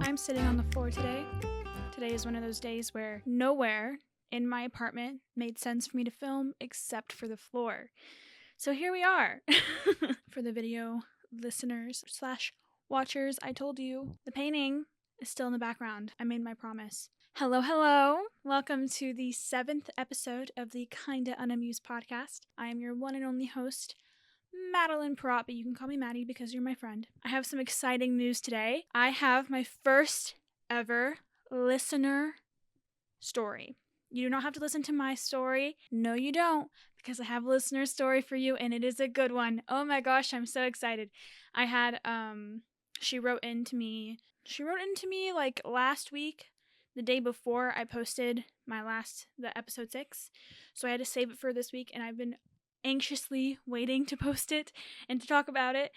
I'm sitting on the floor today. Today is one of those days where nowhere in my apartment made sense for me to film except for the floor. So here we are. For the video listeners / watchers, I told you the painting is still in the background. I made my promise. Hello. Welcome to the 7th episode of the Kinda Unamused podcast. I am your one and only host, Madeline Perrott, but you can call me Maddie because you're my friend. I have some exciting news today. I have my first ever listener story. You do not have to listen to my story. No, you don't, because I have a listener story for you, and it is a good one. Oh my gosh, I'm so excited. I had, she wrote into me like last week, the day before I posted the episode 6. So I had to save it for this week, and I've been anxiously waiting to post it and to talk about it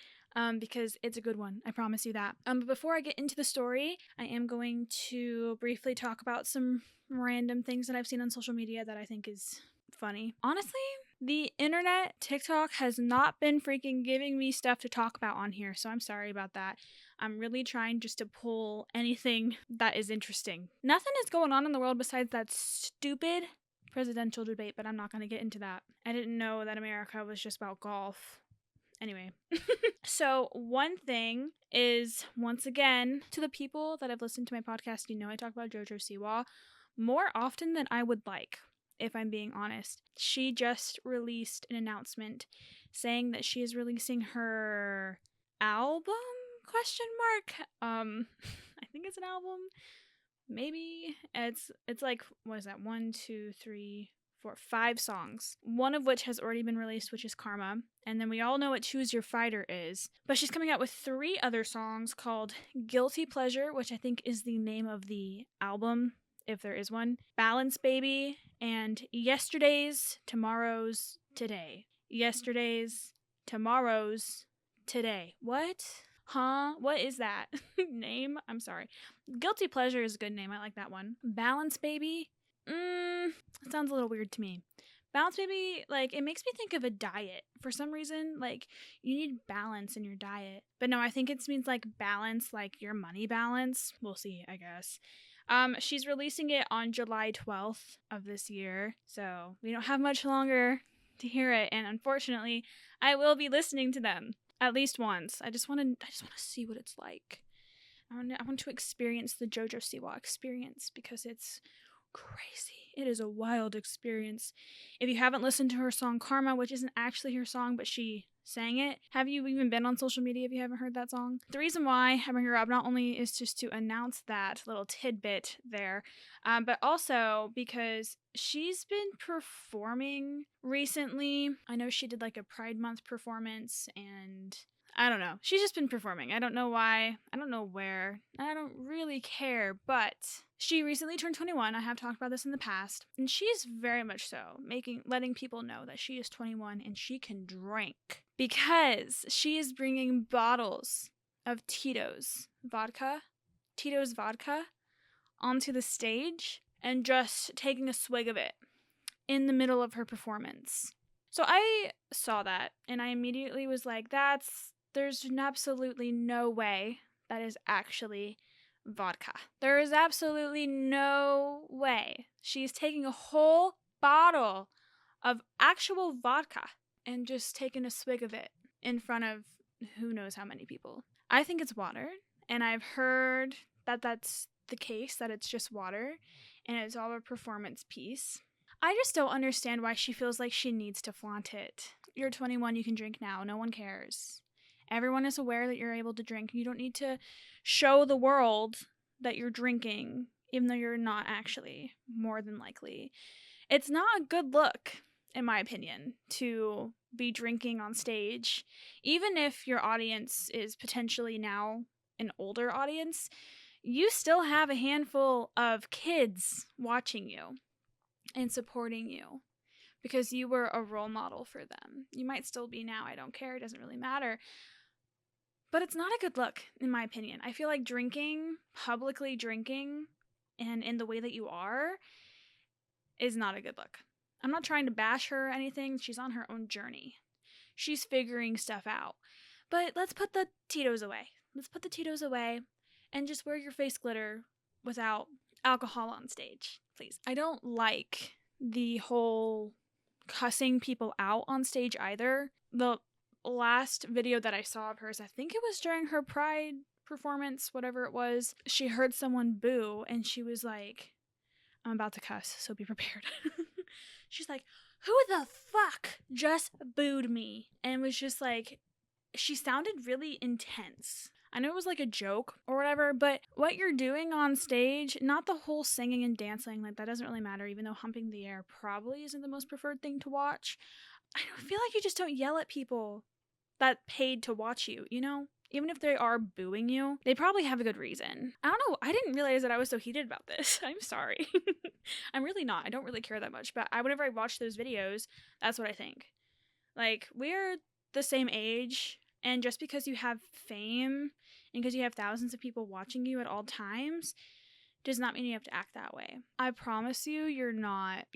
because it's a good one. I promise you that. But before I get into the story, I am going to briefly talk about some random things that I've seen on social media that I think is funny. Honestly, the internet, TikTok, has not been freaking giving me stuff to talk about on here, so I'm sorry about that. I'm really trying just to pull anything that is interesting. Nothing is going on in the world besides that stupid presidential debate, but I'm not going to get into that. I didn't know that America was just about golf. Anyway. So one thing is, once again, to the people that have listened to my podcast, you know I talk about Siwa more often than I would like, if I'm being honest. She just released an announcement saying that she is releasing her album? ? I think it's an album. Maybe it's like, what is that? 1, 2, 3, 4, 5 songs. One of which has already been released, which is Karma. And then we all know what Choose Your Fighter is. But she's coming out with 3 other songs called Guilty Pleasure, which I think is the name of the album, if there is one. Balance Baby, and Yesterday's, Tomorrow's, Today. Yesterday's, Tomorrow's, Today. What? Huh? What is that name? I'm sorry. Guilty Pleasure is a good name. I like that one. Balance Baby? It sounds a little weird to me. Balance Baby, like, it makes me think of a diet. For some reason, like, you need balance in your diet. But no, I think it means, like, balance, like your money balance. We'll see, I guess. She's releasing it on July 12th of this year. So we don't have much longer to hear it. And unfortunately, I will be listening to them. At least once. I just want to see what it's like. I want to experience the JoJo Siwa experience because it's crazy. It is a wild experience. If you haven't listened to her song Karma, which isn't actually her song, but she sang it, have you even been on social media if you haven't heard that song? The reason why I bring her up not only is just to announce that little tidbit there, but also because she's been performing recently. I know she did like a Pride Month performance, and I don't know. She's just been performing. I don't know why. I don't know where. I don't really care, but she recently turned 21. I have talked about this in the past, and she's very much so letting people know that she is 21 and she can drink because she is bringing bottles of Tito's vodka onto the stage and just taking a swig of it in the middle of her performance. So I saw that and I immediately was like, there's absolutely no way that is actually vodka. There is absolutely no way she's taking a whole bottle of actual vodka and just taking a swig of it in front of who knows how many people. I think it's water, and I've heard that that's the case, that it's just water and it's all a performance piece. I just don't understand why she feels like she needs to flaunt it. You're 21, you can drink now. No one cares. Everyone is aware that you're able to drink. You don't need to show the world that you're drinking, even though you're not actually, more than likely. It's not a good look, in my opinion, to be drinking on stage. Even if your audience is potentially now an older audience, you still have a handful of kids watching you and supporting you because you were a role model for them. You might still be now. I don't care. It doesn't really matter. But it's not a good look, in my opinion. I feel like publicly drinking, and in the way that you are, is not a good look. I'm not trying to bash her or anything. She's on her own journey. She's figuring stuff out. But let's put the Tito's away. and just wear your face glitter without alcohol on stage, please. I don't like the whole cussing people out on stage either. The last video that I saw of hers, I think it was during her Pride performance, whatever it was, she heard someone boo and she was like, I'm about to cuss, so be prepared. She's like, who the fuck just booed me? And was just like, she sounded really intense. I know it was like a joke or whatever, but what you're doing on stage, not the whole singing and dancing, like that doesn't really matter, even though humping the air probably isn't the most preferred thing to watch. I feel like you just don't yell at people that paid to watch you, you know? Even if they are booing you, they probably have a good reason. I don't know. I didn't realize that I was so heated about this. I'm sorry. I'm really not. I don't really care that much. But whenever I watch those videos, that's what I think. Like, we're the same age. And just because you have fame and because you have thousands of people watching you at all times does not mean you have to act that way. I promise you, you're not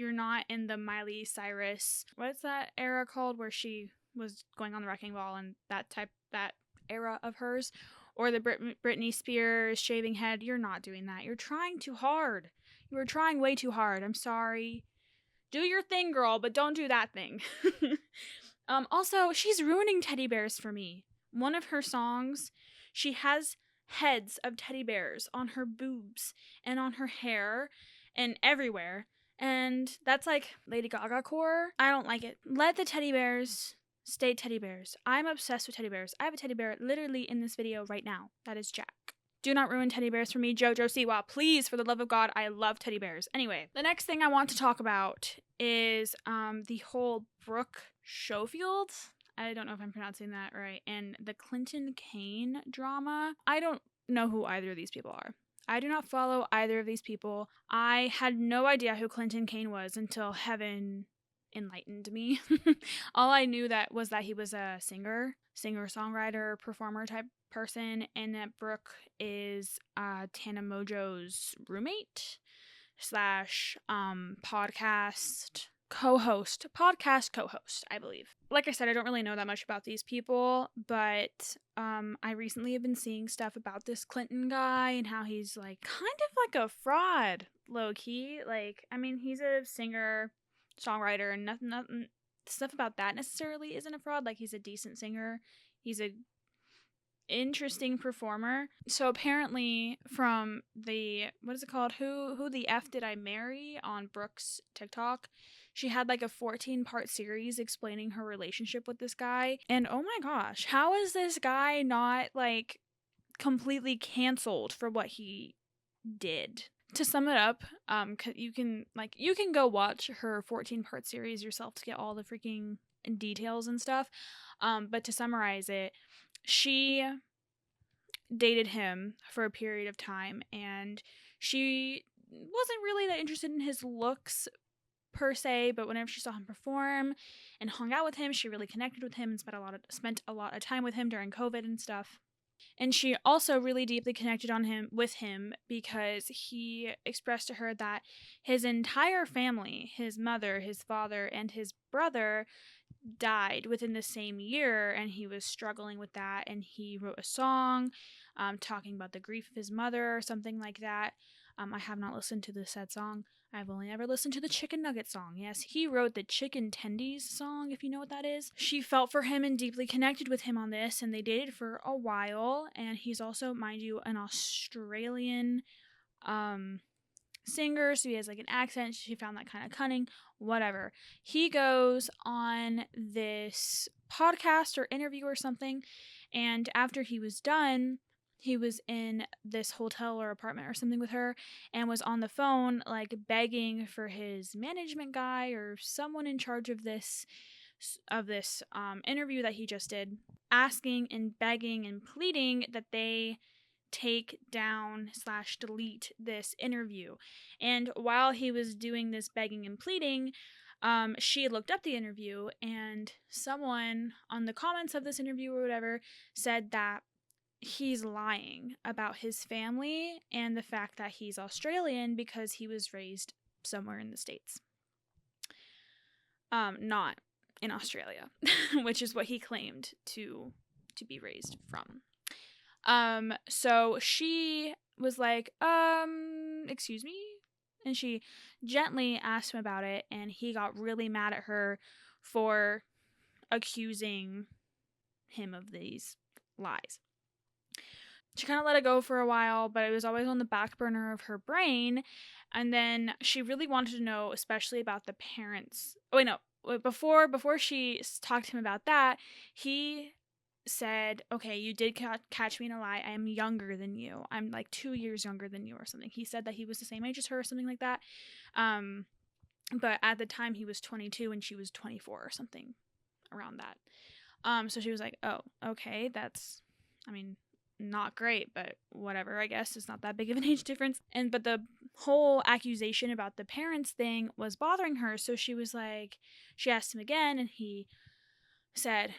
in the Miley Cyrus, what's that era called where she was going on the wrecking ball and that era of hers, or the Britney Spears shaving head. You're not doing that. You're trying too hard. You were trying way too hard. I'm sorry. Do your thing, girl, but don't do that thing. Also, she's ruining teddy bears for me. One of her songs, she has heads of teddy bears on her boobs and on her hair and everywhere. And that's like Lady Gaga core. I don't like it. Let the teddy bears stay teddy bears. I'm obsessed with teddy bears. I have a teddy bear literally in this video right now. That is Jack. Do not ruin teddy bears for me, JoJo Siwa. Please, for the love of God, I love teddy bears. Anyway, the next thing I want to talk about is the whole Brooke Schofield, I don't know if I'm pronouncing that right, and the Clinton Kane drama. I don't know who either of these people are. I do not follow either of these people. I had no idea who Clinton Kane was until Heaven enlightened me. All I knew was that he was a singer-songwriter, performer type person, and that Brooke is Tana Mojo's roommate / podcast co-host, I believe. Like I said, I don't really know that much about these people, but I recently have been seeing stuff about this Clinton guy and how he's like kind of like a fraud, low-key. Like, I mean, he's a singer, songwriter, and nothing stuff about that necessarily isn't a fraud. Like, he's a decent singer. He's a interesting performer. So apparently from the, what is it called? Who the F Did I Marry on Brooke's TikTok, she had like a 14-part series explaining her relationship with this guy. And oh my gosh, how is this guy not like completely canceled for what he did? To sum it up, you can go watch her 14-part series yourself to get all the freaking details and stuff. But to summarize it, she dated him for a period of time, and she wasn't really that interested in his looks per se, but whenever she saw him perform and hung out with him, she really connected with him and spent a lot of time with him during COVID and stuff. And she also really deeply connected with him because he expressed to her that his entire family, his mother, his father, and his brother, died within the same year, and he was struggling with that, and he wrote a song talking about the grief of his mother or something like that. I have not listened to the said song. I've only ever listened to the Chicken Nugget song. Yes, he wrote the Chicken Tendies song, if you know what that is. She felt for him and deeply connected with him on this, and they dated for a while, and he's also, mind you, an Australian singer, so he has like an accent. She found that kind of cunning. Whatever. He goes on this podcast or interview or something, and after he was done, he was in this hotel or apartment or something with her and was on the phone like begging for his management guy or someone in charge of this interview that he just did, asking and begging and pleading that they take down / delete this interview. And while he was doing this begging and pleading, she looked up the interview, and someone on the comments of this interview or whatever said that he's lying about his family and the fact that he's Australian because he was raised somewhere in the States. Not in Australia, which is what he claimed to be raised from. So she was like, excuse me? And she gently asked him about it, and he got really mad at her for accusing him of these lies. She kind of let it go for a while, but it was always on the back burner of her brain. And then she really wanted to know, especially about the parents. Oh, wait, no. Before she talked to him about that, he said, okay, you did catch me in a lie. I am younger than you. I'm like 2 years younger than you or something. He said that he was the same age as her or something like that. But at the time he was 22 and she was 24 or something around that. So she was like, oh, okay, that's, I mean, not great, but whatever, I guess. It's not that big of an age difference. But the whole accusation about the parents thing was bothering her. So she was like, she asked him again, and he said,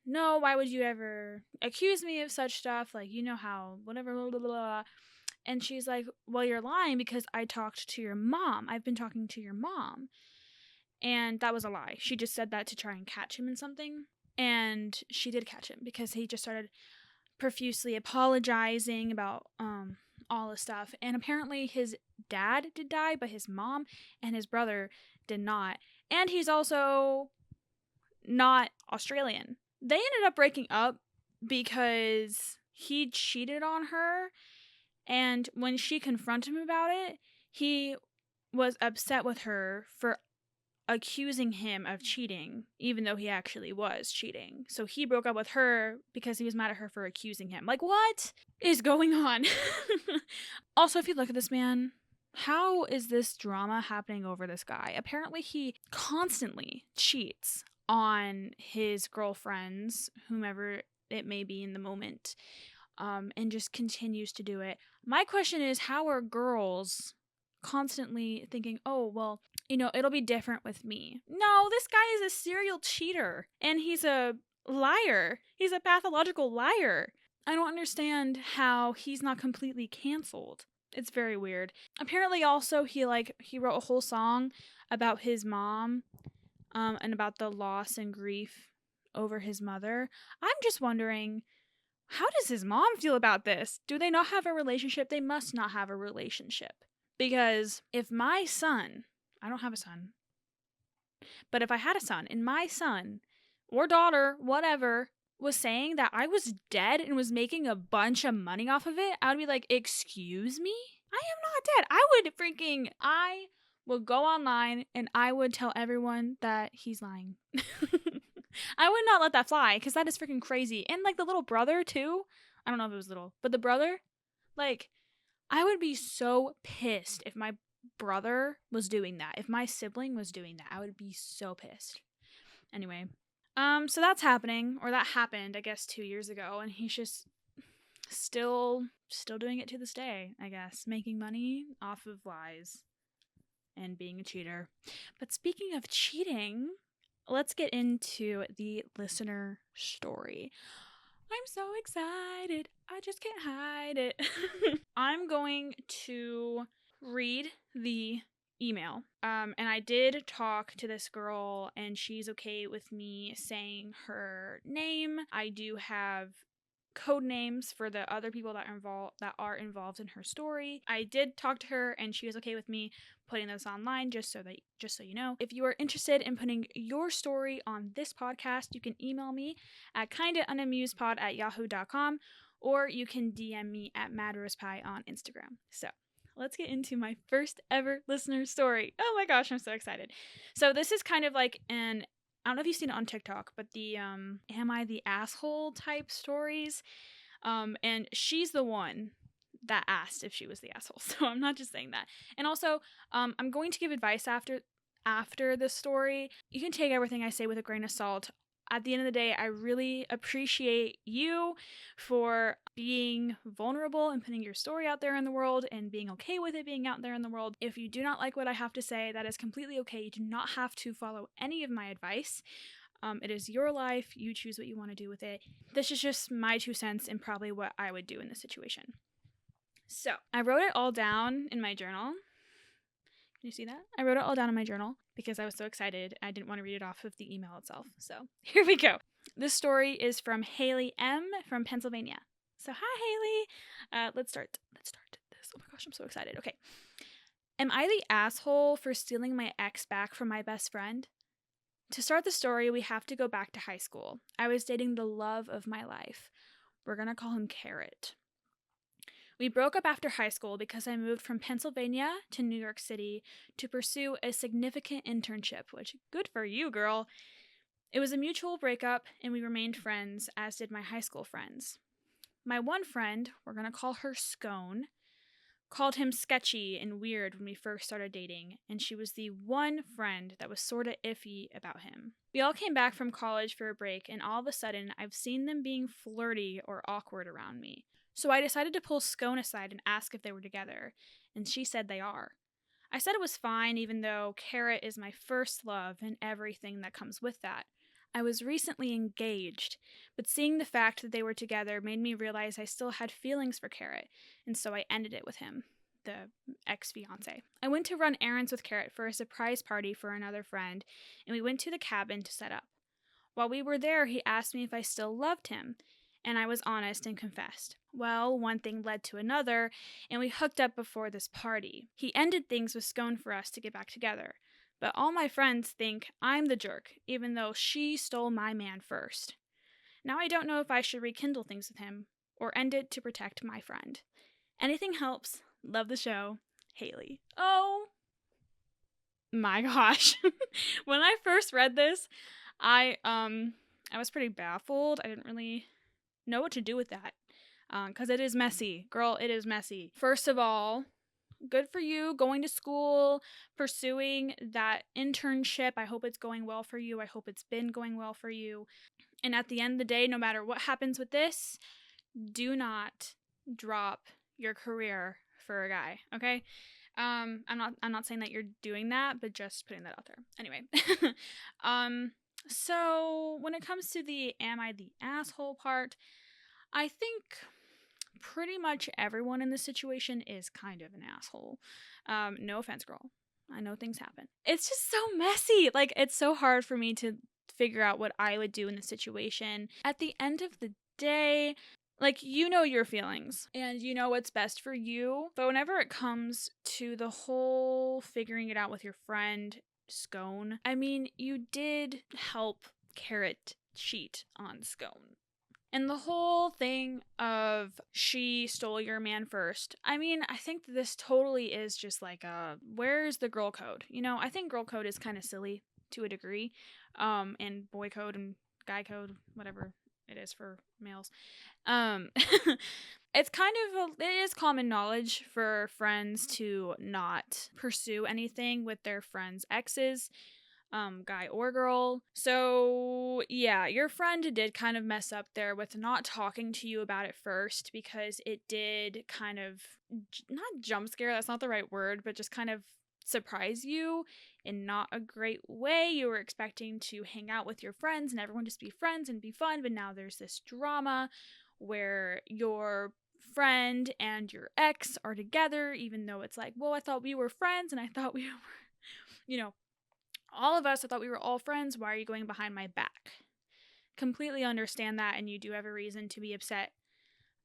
no, why would you ever accuse me of such stuff? Like, you know how, whatever, blah, blah, blah. And she's like, well, you're lying because I talked to your mom. I've been talking to your mom. And that was a lie. She just said that to try and catch him in something. And she did catch him because he just started profusely apologizing about all this stuff. And apparently his dad did die, but his mom and his brother did not. And he's also not Australian. They ended up breaking up because he cheated on her, and when she confronted him about it, he was upset with her for accusing him of cheating, even though he actually was cheating. So he broke up with her because he was mad at her for accusing him. Like, what is going on? Also, if you look at this man, how is this drama happening over this guy? Apparently, he constantly cheats on his girlfriends, whomever it may be in the moment, and just continues to do it. My question is, how are girls constantly thinking, oh, well, you know, it'll be different with me? No, this guy is a serial cheater, and he's a liar. He's a pathological liar. I don't understand how he's not completely canceled. It's very weird. Apparently, also, he wrote a whole song about his mom, and about the loss and grief over his mother. I'm just wondering, how does his mom feel about this? Do they not have a relationship? They must not have a relationship. Because if my son, I don't have a son, but if I had a son and my son or daughter, whatever, was saying that I was dead and was making a bunch of money off of it, I would be like, excuse me? I am not dead. I would go online and I would tell everyone that he's lying. I would not let that fly because that is freaking crazy. And like the little brother too. I don't know if it was little, but the brother, like, I would be so pissed if my brother was doing that. If my sibling was doing that, I would be so pissed. Anyway, so that's happening, or that happened, I guess, 2 years ago, and he's just still doing it to this day, I guess, making money off of lies and being a cheater. But speaking of cheating, let's get into the listener story. I'm so excited. I just can't hide it. I'm going to read the email. And I did talk to this girl, and she's okay with me saying her name. I do have code names for the other people that are involved in her story. I did talk to her, and she was okay with me putting this online, just so you know. If you are interested in putting your story on this podcast, you can email me at kindaunamusedpod@yahoo.com, or you can DM me at madrosepie on Instagram. So let's get into my first ever listener story. Oh my gosh, I'm so excited. So this is kind of like I don't know if you've seen it on TikTok, but the am I the asshole type stories. And she's the one that asked if she was the asshole. So I'm not just saying that. And also, I'm going to give advice after the story. You can take everything I say with a grain of salt. At the end of the day, I really appreciate you for being vulnerable and putting your story out there in the world and being okay with it being out there in the world. If you do not like what I have to say, that is completely okay. You do not have to follow any of my advice. It is your life. You choose what you want to do with it. This is just my 2 cents and probably what I would do in this situation. So I wrote it all down in my journal. Can you see that? I wrote it all down in my journal because I was so excited. I didn't want to read it off of the email itself. So here we go. This story is from Hailey M. from Pennsylvania. So hi, Hailey. Let's start this. Oh my gosh, I'm so excited. Okay. Am I the asshole for stealing my ex back from my best friend? To start the story, we have to go back to high school. I was dating the love of my life. We're gonna call him Carrot. We broke up after high school because I moved from Pennsylvania to New York City to pursue a significant internship, which, good for you, girl. It was a mutual breakup, and we remained friends, as did my high school friends. My one friend, we're gonna call her Scone, called him sketchy and weird when we first started dating, and she was the one friend that was sorta iffy about him. We all came back from college for a break, and all of a sudden, I've seen them being flirty or awkward around me. So I decided to pull Scone aside and ask if they were together, and she said they are. I said it was fine, even though Carrot is my first love and everything that comes with that. I was recently engaged, but seeing the fact that they were together made me realize I still had feelings for Carrot, and so I ended it with him, the ex-fiance. I went to run errands with Carrot for a surprise party for another friend, and we went to the cabin to set up. While we were there, he asked me if I still loved him, and I was honest and confessed. Well, one thing led to another, and we hooked up before this party. He ended things with Scone for us to get back together. But all my friends think I'm the jerk, even though she stole my man first. Now I don't know if I should rekindle things with him, or end it to protect my friend. Anything helps. Love the show. Hailey. Oh my gosh. When I first read this, I was pretty baffled. I didn't really know what to do with that. Because it is messy. Girl, it is messy. First of all, good for you going to school, pursuing that internship. I hope it's going well for you. I hope it's been going well for you. And at the end of the day, no matter what happens with this, do not drop your career for a guy, okay? I'm not saying that you're doing that, but just putting that out there. Anyway. So when it comes to the am I the asshole part, I think pretty much everyone in this situation is kind of an asshole. No offense, girl. I know things happen. It's just so messy. Like, it's so hard for me to figure out what I would do in this situation. At the end of the day, like, you know your feelings and you know what's best for you. But whenever it comes to the whole figuring it out with your friend, Scone, I mean, you did help Carrot cheat on Scone. And the whole thing of she stole your man first. I mean, I think this totally is just like where's the girl code? You know, I think girl code is kind of silly to a degree. And boy code and guy code, whatever it is for males. It's kind of it is common knowledge for friends to not pursue anything with their friends' exes. Guy or girl. So yeah, your friend did kind of mess up there with not talking to you about it first, because it did kind of not jump scare, that's not the right word, but just kind of surprise you in not a great way. You were expecting to hang out with your friends and everyone just be friends and be fun, but now there's this drama where your friend and your ex are together, even though it's like, well, I thought we were friends and I thought we were, you know, all of us, I thought we were all friends. Why are you going behind my back? Completely understand that, and you do have a reason to be upset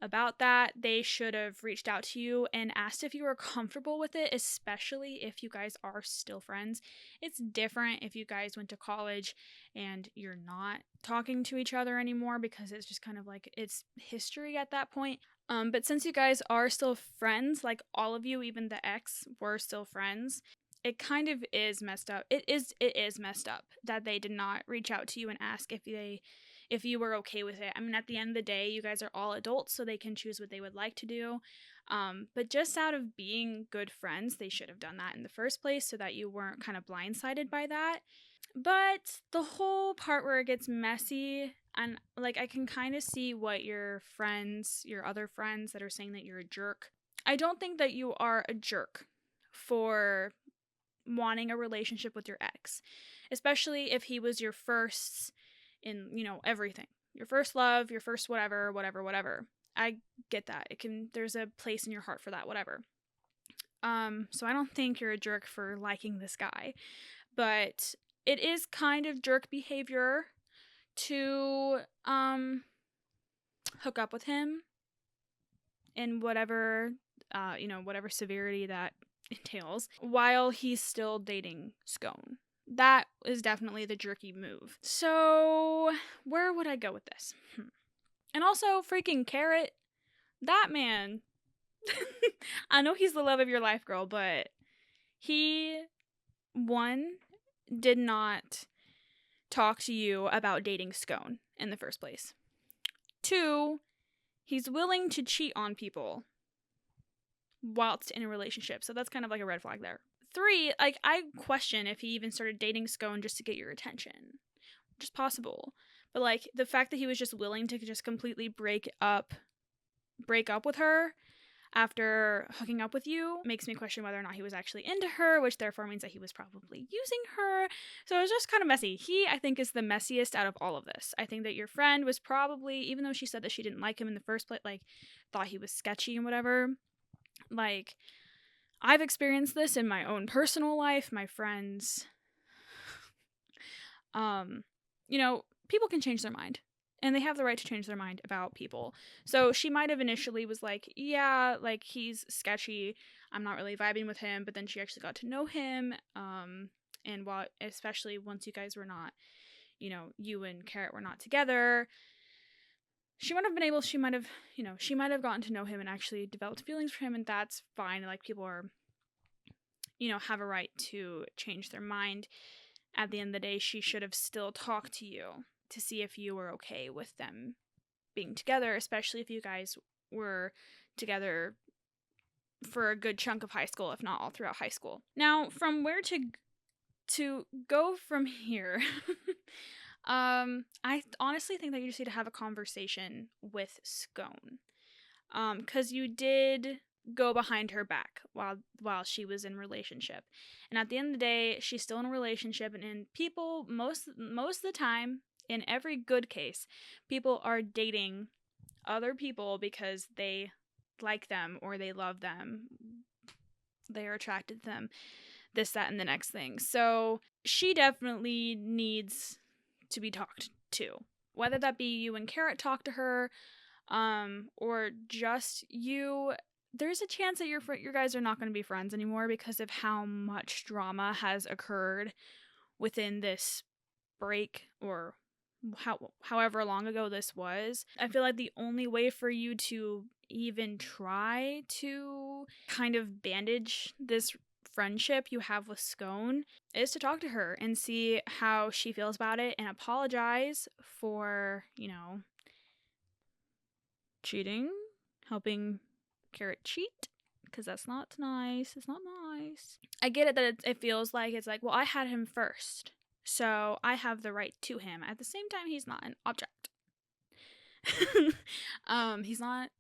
about that. They should have reached out to you and asked if you were comfortable with it, especially if you guys are still friends. It's different if you guys went to college and you're not talking to each other anymore, because it's just kind of like it's history at that point. But since you guys are still friends, like all of you, even the ex, were still friends, it kind of is messed up. It is messed up that they did not reach out to you and ask if you were okay with it. I mean, at the end of the day, you guys are all adults, so they can choose what they would like to do. But just out of being good friends, they should have done that in the first place so that you weren't kind of blindsided by that. But the whole part where it gets messy, and like I can kind of see what your other friends that are saying that you're a jerk. I don't think that you are a jerk for wanting a relationship with your ex, especially if he was your first in, you know, everything, your first love, your first whatever. I get that. There's a place in your heart for that, whatever. So I don't think you're a jerk for liking this guy, but it is kind of jerk behavior to hook up with him in whatever, whatever severity that entails, while he's still dating Scone. That is definitely the jerky move. So, where would I go with this? And also, freaking Carrot, that man, I know he's the love of your life, girl, but he, one, did not talk to you about dating Scone in the first place. Two, he's willing to cheat on people whilst in a relationship, so that's kind of like a red flag there. Three, like, I question if he even started dating Scone just to get your attention, which is possible. But, like, the fact that he was just willing to just completely break up with her after hooking up with you makes me question whether or not he was actually into her, which therefore means that he was probably using her. So it was just kind of messy. He, I think, is the messiest out of all of this. I think that your friend was probably, even though she said that she didn't like him in the first place, like, thought he was sketchy and whatever, like, I've experienced this in my own personal life. My friends, people can change their mind. And they have the right to change their mind about people. So she might have initially was like, yeah, like, he's sketchy. I'm not really vibing with him. But then she actually got to know him. And especially once you guys were not, you and Carrot were not together, she might have gotten to know him and actually developed feelings for him. And that's fine. Like, people are, have a right to change their mind. At the end of the day, she should have still talked to you to see if you were okay with them being together, especially if you guys were together for a good chunk of high school, if not all throughout high school. Now, from where to go from here, I honestly think that you just need to have a conversation with Scone, because you did go behind her back while she was in relationship, and at the end of the day, she's still in a relationship, and people most of the time, in every good case, people are dating other people because they like them or they love them, they are attracted to them, this, that, and the next thing. So she definitely needs to be talked to, whether that be you and Carrot talk to her, or just you. There's a chance that your guys are not going to be friends anymore because of how much drama has occurred within this break, or however long ago this was. I feel like the only way for you to even try to kind of bandage this friendship you have with Scone is to talk to her and see how she feels about it and apologize for, cheating, helping Carrot cheat, because that's not nice. It's not nice. I get it that it feels like it's like, well, I had him first, so I have the right to him. At the same time, he's not an object. He's not,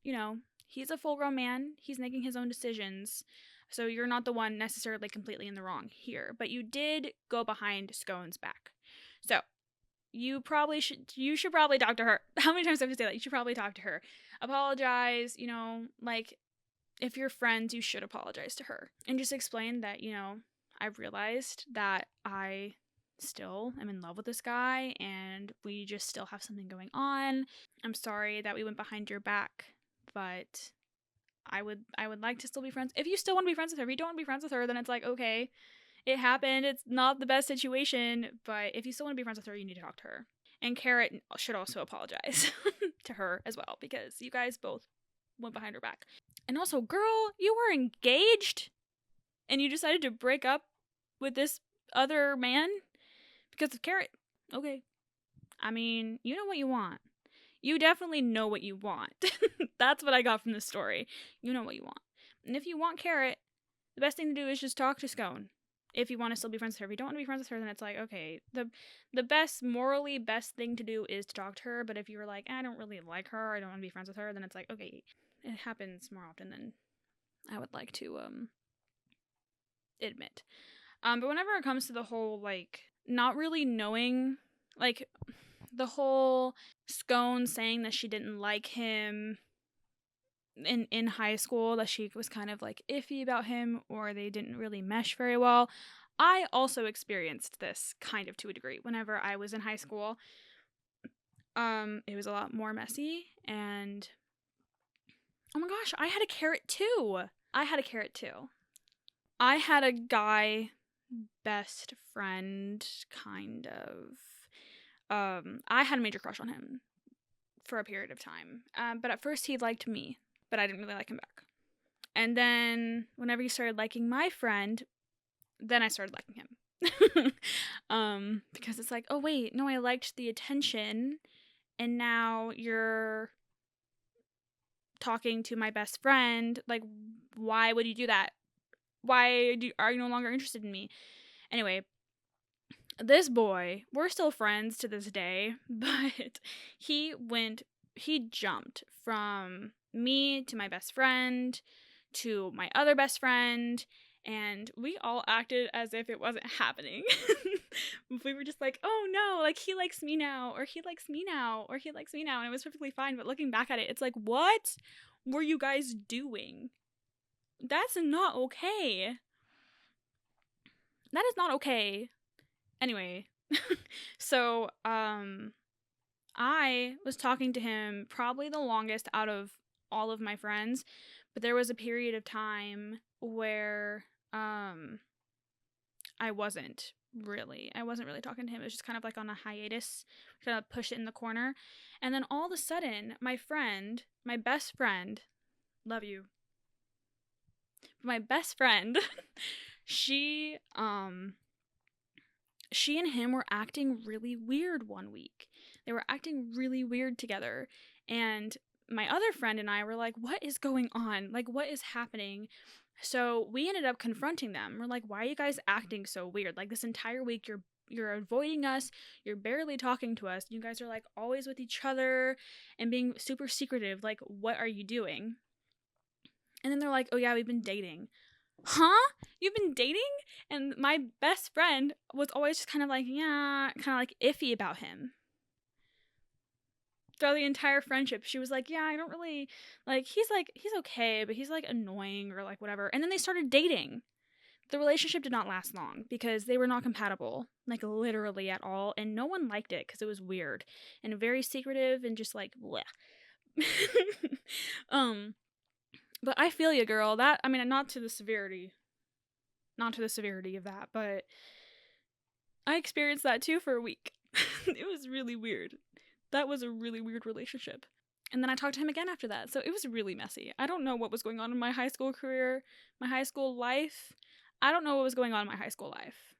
he's a full-grown man. He's making his own decisions. So you're not the one necessarily completely in the wrong here. But you did go behind Scone's back. So you should probably talk to her. How many times do I have to say that? You should probably talk to her. Apologize, like, if you're friends, you should apologize to her. And just explain that, I've realized that I still am in love with this guy and we just still have something going on. I'm sorry that we went behind your back, but I would like to still be friends. If you still want to be friends with her, if you don't want to be friends with her, then it's like, okay, it happened. It's not the best situation, but if you still want to be friends with her, you need to talk to her. And Carrot should also apologize to her as well, because you guys both went behind her back. And also, girl, you were engaged and you decided to break up with this other man because of Carrot. Okay. I mean, you know what you want. You definitely know what you want. That's what I got from this story. You know what you want. And if you want Carrot, the best thing to do is just talk to Scone. If you want to still be friends with her. If you don't want to be friends with her, then it's like, okay, the best, morally best thing to do is to talk to her. But if you were like, I don't really like her, I don't want to be friends with her, then it's like, okay, it happens more often than I would like to admit. But whenever it comes to the whole, like, not really knowing, like, the whole Scone saying that she didn't like him in high school, that she was kind of, like, iffy about him, or they didn't really mesh very well. I also experienced this kind of to a degree whenever I was in high school. It was a lot more messy, and Oh my gosh, I had a carrot too. I had a guy best friend, kind of. I had a major crush on him for a period of time. But at first he liked me, but I didn't really like him back. And then whenever he started liking my friend, then I started liking him. Because it's like, oh wait, no, I liked the attention, and now you're talking to my best friend. Like, why would you do that? Are you no longer interested in me? Anyway, this boy, we're still friends to this day, but he jumped from me to my best friend to my other best friend, and we all acted as if it wasn't happening. We were just like, oh no, like he likes me now, or he likes me now, or he likes me now, and it was perfectly fine. But looking back at it, it's like, what were you guys doing? That's not okay. That is not okay. Anyway, so I was talking to him probably the longest out of all of my friends, but there was a period of time where I wasn't really talking to him. It was just kind of like on a hiatus, kind of push it in the corner. And then all of a sudden, my best friend, love you. My best friend, she and him were acting really weird one week. They were acting really weird together. And my other friend and I were like, what is going on? Like, what is happening? So we ended up confronting them. We're like, why are you guys acting so weird? Like, this entire week you're avoiding us. You're barely talking to us. You guys are like always with each other and being super secretive. Like, what are you doing? And then they're like, oh yeah, we've been dating. Huh? You've been dating? And my best friend was always just kind of like, yeah, kind of like iffy about him. Throughout the entire friendship, she was like, yeah, I don't really, like, he's okay, but he's like annoying or like whatever. And then they started dating. The relationship did not last long because they were not compatible, like literally at all. And no one liked it because it was weird and very secretive and just like, bleh. But I feel you, girl. That, I mean, not to the severity of that, but I experienced that too for a week. It was really weird. That was a really weird relationship. And then I talked to him again after that, so it was really messy. I don't know what was going on in my high school career, my high school life. I don't know what was going on in my high school life.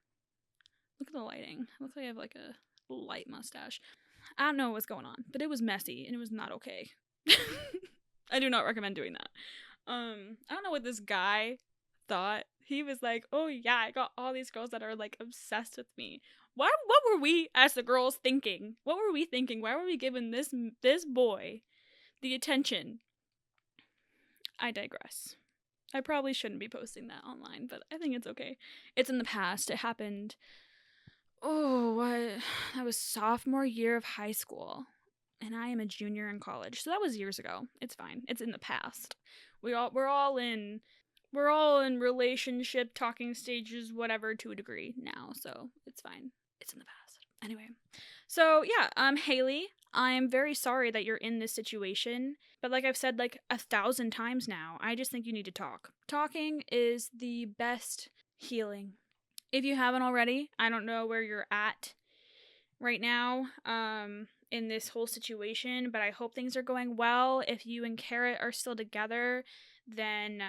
Look at the lighting. It looks like I have like a light mustache. I don't know what was going on, but it was messy and it was not okay. I do not recommend doing that. I don't know what this guy thought. He was like, oh yeah, I got all these girls that are like obsessed with me. What were we as the girls thinking? What were we thinking? Why were we giving this boy the attention? I digress. I probably shouldn't be posting that online, but I think it's okay. It's in the past. It happened. Oh, what? That was sophomore year of high school, and I am a junior in college. So that was years ago. It's fine. It's in the past. We're all in relationship talking stages, whatever, to a degree now, so it's fine. It's in the past. Anyway, so yeah, Hailey, I'm very sorry that you're in this situation, but like I've said like 1,000 times now, I just think you need to talk. Talking is the best healing. If you haven't already, I don't know where you're at right now, in this whole situation, but I hope things are going well. If you and Carrot are still together, then,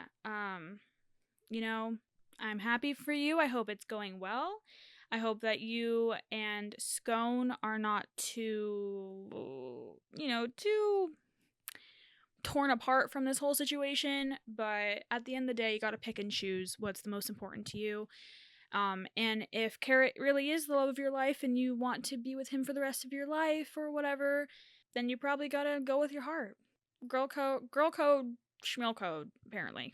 you know, I'm happy for you. I hope it's going well. I hope that you and Scone are not too torn apart from this whole situation, but at the end of the day, you gotta pick and choose what's the most important to you. And if Carrot really is the love of your life and you want to be with him for the rest of your life or whatever, then you probably gotta go with your heart. Girl code, schmill code, apparently.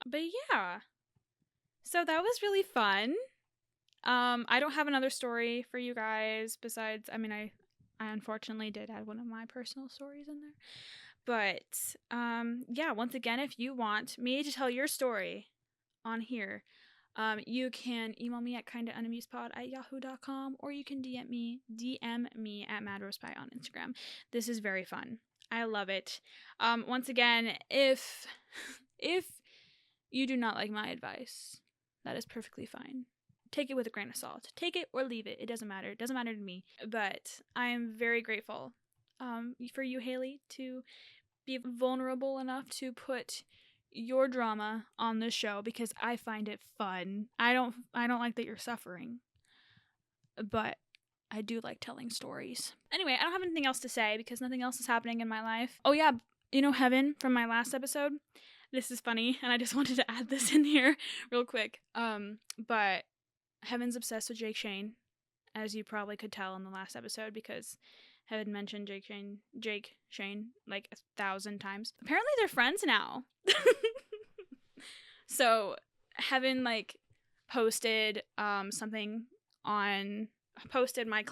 But yeah. So that was really fun. I don't have another story for you guys besides, I mean, I unfortunately did add one of my personal stories in there. But, yeah, once again, if you want me to tell your story on here, You can email me at kindofunamusepod@yahoo.com, or you can DM me at madrosepie on Instagram. This is very fun. I love it. Once again, if you do not like my advice, that is perfectly fine. Take it with a grain of salt. Take it or leave it. It doesn't matter. It doesn't matter to me. But I am very grateful for you, Hailey, to be vulnerable enough to put your drama on this show, because I find it fun. I don't like that you're suffering, but I do like telling stories. Anyway, I don't have anything else to say because nothing else is happening in my life. Oh yeah, Heaven from my last episode. This is funny, and I just wanted to add this in here real quick. But Heaven's obsessed with Jake Shane, as you probably could tell in the last episode, because Heaven mentioned Jake Shane like 1,000 times. Apparently they're friends now. So Heaven like posted posted my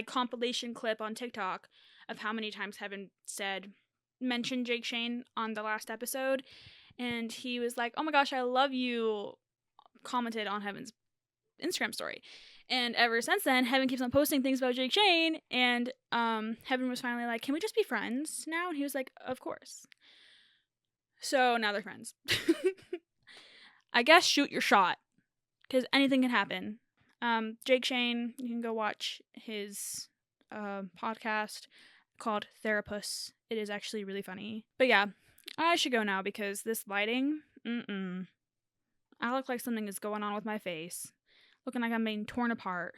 compilation clip on TikTok of how many times Heaven mentioned Jake Shane on the last episode, and he was like, "Oh my gosh, I love you," commented on Heaven's Instagram story. And ever since then, Heaven keeps on posting things about Jake Shane, and Heaven was finally like, "Can we just be friends now?" And he was like, "Of course." So now they're friends. I guess shoot your shot, because anything can happen. Jake Shane, you can go watch his podcast called Therapus. It is actually really funny. But yeah, I should go now because this lighting, I look like something is going on with my face. Looking like I'm being torn apart.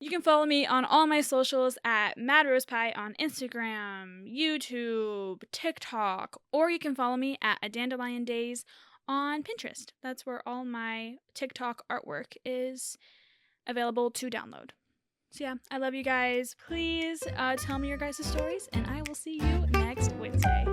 You can follow me on all my socials at madrosepie on Instagram, YouTube, TikTok, or you can follow me at A Dandelion Days on Pinterest. That's where all my TikTok artwork is available to download. So yeah, I love you guys. Please tell me your guys' stories, and I will see you next Wednesday.